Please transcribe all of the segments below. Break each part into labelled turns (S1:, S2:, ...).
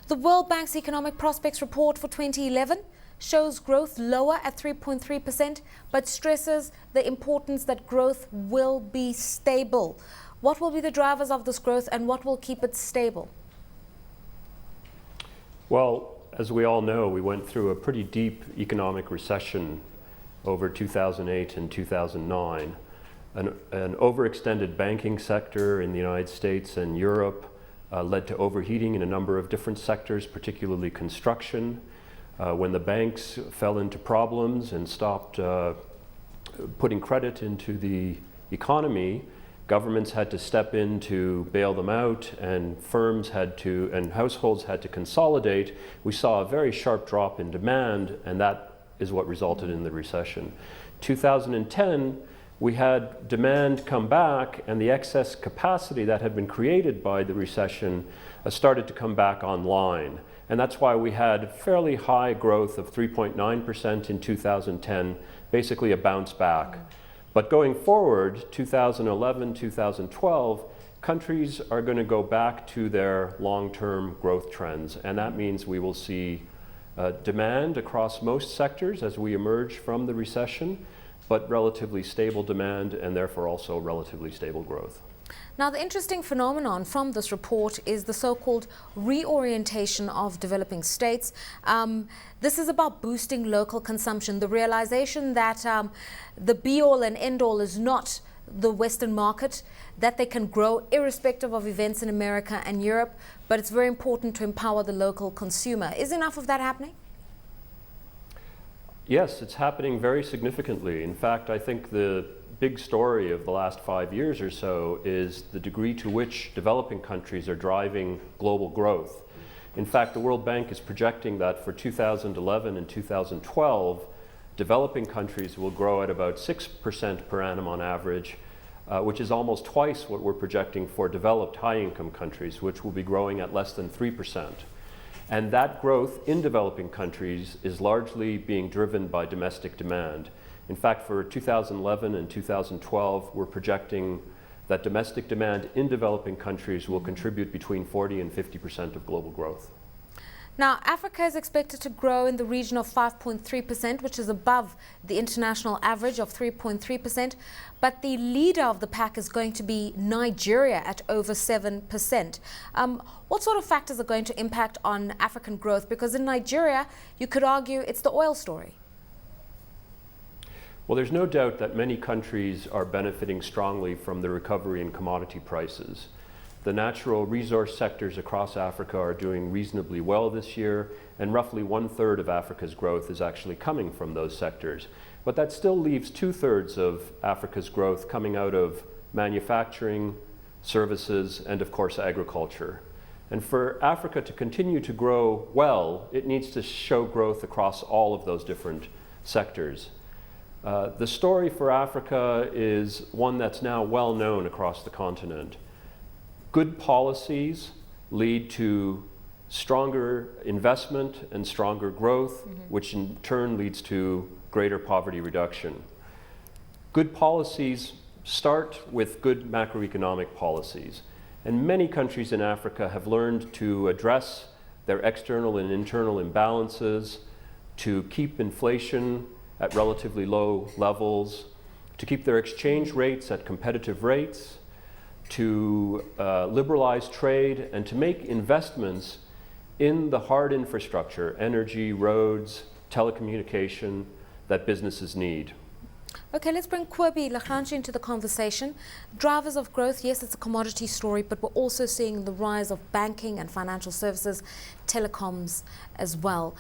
S1: The World Bank's Economic Prospects Report for 2011 shows growth lower at 3.3%, but stresses the importance that growth will be stable. What will be the drivers of this growth and what will keep it stable?
S2: Well, as we all know, we went through a pretty deep economic recession over 2008 and 2009. An overextended banking sector in the United States and Europe led to overheating in a number of different sectors, particularly construction. When the banks fell into problems and stopped putting credit into the economy, governments had to step in to bail them out, and firms had to, and households had to consolidate. We saw a very sharp drop in demand, and that is what resulted in the recession. 2010, we had demand come back, and the excess capacity that had been created by the recession started to come back online. And that's why we had fairly high growth of 3.9% in 2010, basically a bounce back. But going forward, 2011, 2012, countries are going to go back to their long-term growth trends. And that means we will see demand across most sectors as we emerge from the recession, but relatively stable demand and therefore also relatively stable growth.
S1: Now, the interesting phenomenon from this report is the so-called reorientation of developing states. This is about boosting local consumption, the realization that the be-all and end-all is not the Western market, that they can grow irrespective of events in America and Europe, but it's very important to empower the local consumer. Is enough of that happening?
S2: Yes, it's happening very significantly. In fact, I think the big story of the last 5 years or so is the degree to which developing countries are driving global growth. In fact, the World Bank is projecting that for 2011 and 2012, developing countries will grow at about 6% per annum on average, which is almost twice what we're projecting for developed high-income countries, which will be growing at less than 3%. And that growth in developing countries is largely being driven by domestic demand. In fact, for 2011 and 2012, we're projecting that domestic demand in developing countries will contribute between 40 and 50% of global growth.
S1: Now, Africa is expected to grow in the region of 5.3%, which is above the international average of 3.3%. But the leader of the pack is going to be Nigeria at over 7%. What sort of factors are going to impact on African growth? Because in Nigeria, you could argue it's the oil story.
S2: Well, there's no doubt that many countries are benefiting strongly from the recovery in commodity prices. The natural resource sectors across Africa are doing reasonably well this year, and roughly 1/3 of Africa's growth is actually coming from those sectors. But that still leaves 2/3 of Africa's growth coming out of manufacturing, services, and of course agriculture. And for Africa to continue to grow well, it needs to show growth across all of those different sectors. The story for Africa is one that's now well known across the continent. Good policies lead to stronger investment and stronger growth, which in turn leads to greater poverty reduction. Good policies start with good macroeconomic policies. And many countries in Africa have learned to address their external and internal imbalances, to keep inflation at relatively low levels, to keep their exchange rates at competitive rates, to liberalize trade, and to make investments in the hard infrastructure, energy, roads, telecommunication, that businesses need.
S1: Okay, let's bring Kobie Lagrange into the conversation. Drivers of growth, yes, it's a commodity story, but we're also seeing the rise of banking and financial services, telecoms as well.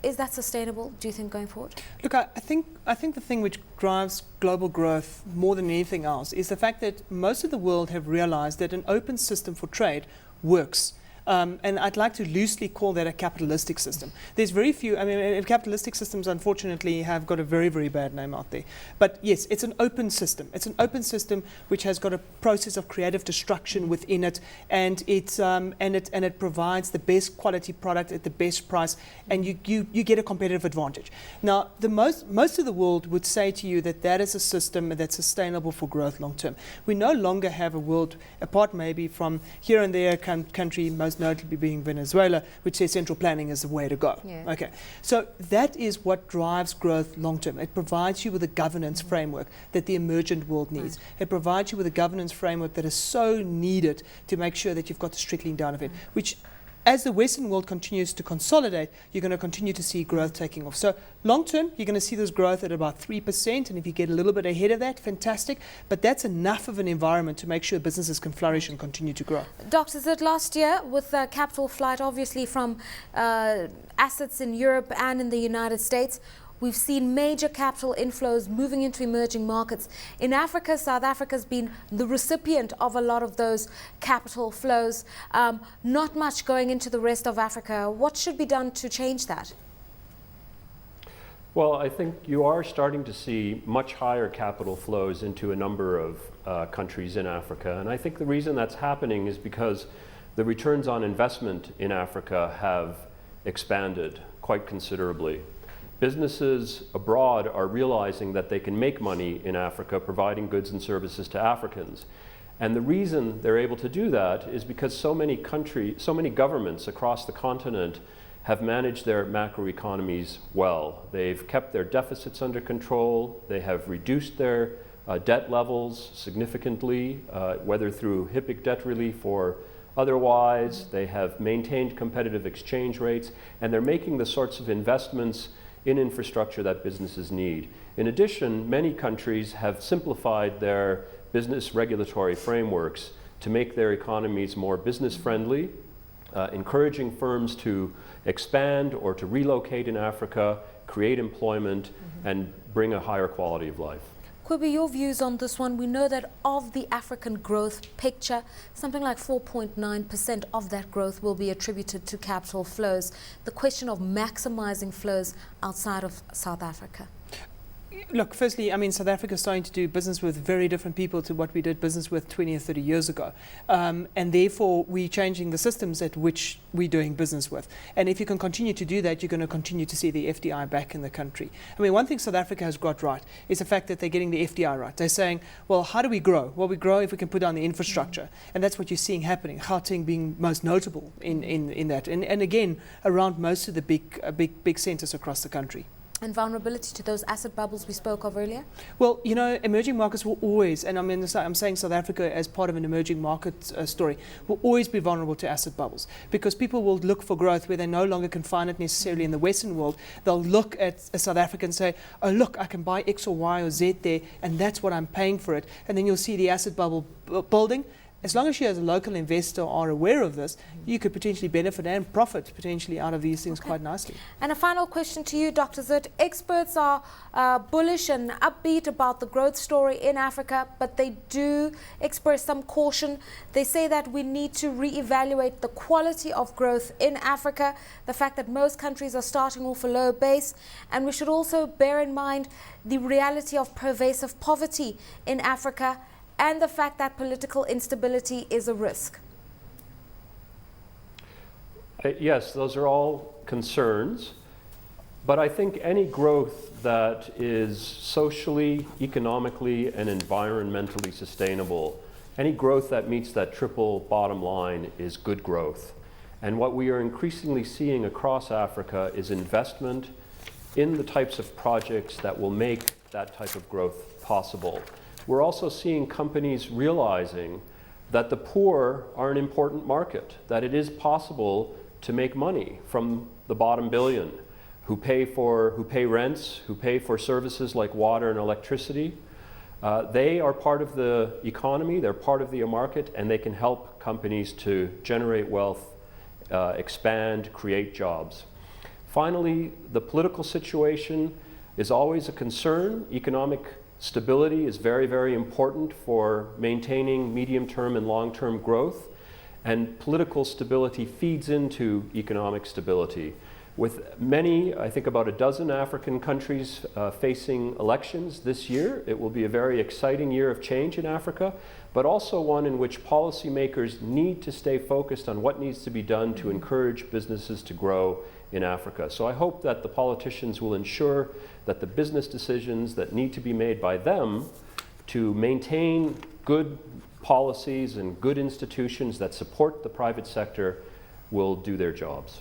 S1: Is that sustainable, do you think, going forward?
S3: Look, I think the thing which drives global growth more than anything else is the fact that most of the world have realized that an open system for trade works. And I'd like to loosely call that a capitalistic system. There's very few, capitalistic systems unfortunately have got a very, very bad name out there. But yes, it's an open system. It's an open system which has got a process of creative destruction within it, and it provides the best quality product at the best price, and you get a competitive advantage. Now, most of the world would say to you that is a system that's sustainable for growth long term. We no longer have a world, apart maybe from here and there country, most notably being Venezuela, which says central planning is the way to go.
S1: Yeah.
S3: Okay, so that is what drives growth long term. It provides you with a governance framework that the emergent world needs. It provides you with a governance framework that is so needed to make sure that you've got the trickling down of it, which as the Western world continues to consolidate, you're going to continue to see growth taking off. So long term, you're going to see this growth at about 3%, and if you get a little bit ahead of that, fantastic. But that's enough of an environment to make sure businesses can flourish and continue to grow.
S1: Dr. Zutt, last year with capital flight, obviously from assets in Europe and in the United States, we've seen major capital inflows moving into emerging markets. In Africa, South Africa's been the recipient of a lot of those capital flows. Not much going into the rest of Africa. What should be done to change that?
S2: Well, I think you are starting to see much higher capital flows into a number of countries in Africa. And I think the reason that's happening is because the returns on investment in Africa have expanded quite considerably. Businesses abroad are realizing that they can make money in Africa providing goods and services to Africans. And the reason they're able to do that is because so many governments across the continent have managed their macroeconomies well. They've kept their deficits under control. They have reduced their debt levels significantly, whether through HIPC debt relief or otherwise. They have maintained competitive exchange rates, and they're making the sorts of investments in infrastructure that businesses need. In addition, many countries have simplified their business regulatory frameworks to make their economies more business friendly, encouraging firms to expand or to relocate in Africa, create employment, and bring a higher quality of life.
S1: Kwibi, your views on this one? We know that of the African growth picture, something like 4.9% of that growth will be attributed to capital flows. The question of maximizing flows outside of South Africa.
S3: Look, firstly, I mean, South Africa is starting to do business with very different people to what we did business with 20 or 30 years ago. And therefore, we're changing the systems at which we're doing business with. And if you can continue to do that, you're going to continue to see the FDI back in the country. I mean, one thing South Africa has got right is the fact that they're getting the FDI right. They're saying, well, how do we grow? Well, we grow if we can put down the infrastructure. And that's what you're seeing happening, Gauteng being most notable in that. And again, around most of the big centers across the country.
S1: And vulnerability to those asset bubbles we spoke of earlier?
S3: Well, you know, emerging markets will always, and I'm saying South Africa as part of an emerging market story, will always be vulnerable to asset bubbles because people will look for growth where they no longer can find it necessarily in the Western world. They'll look at South Africa and say, oh, look, I can buy X or Y or Z there, and that's what I'm paying for it. And then you'll see the asset bubble building. As long as you as a local investor are aware of this, you could potentially benefit and profit potentially out of these things quite nicely.
S1: And a final question to you, Dr. Zutt. Experts are bullish and upbeat about the growth story in Africa, but they do express some caution. They say that we need to reevaluate the quality of growth in Africa, the fact that most countries are starting off a low base, and we should also bear in mind the reality of pervasive poverty in Africa and the fact that political instability is a risk.
S2: Yes, those are all concerns, but I think any growth that is socially, economically, and environmentally sustainable, any growth that meets that triple bottom line is good growth. And what we are increasingly seeing across Africa is investment in the types of projects that will make that type of growth possible. We're also seeing companies realizing that the poor are an important market, that it is possible to make money from the bottom billion who pay rents, who pay for services like water and electricity. They are part of the economy, they're part of the market, and they can help companies to generate wealth, expand, create jobs. Finally, the political situation is always a concern. Economic stability is very, very important for maintaining medium-term and long-term growth, and political stability feeds into economic stability. With many, I think about a dozen African countries facing elections this year, it will be a very exciting year of change in Africa, but also one in which policymakers need to stay focused on what needs to be done to encourage businesses to grow in Africa. So I hope that the politicians will ensure that the business decisions that need to be made by them to maintain good policies and good institutions that support the private sector will do their jobs.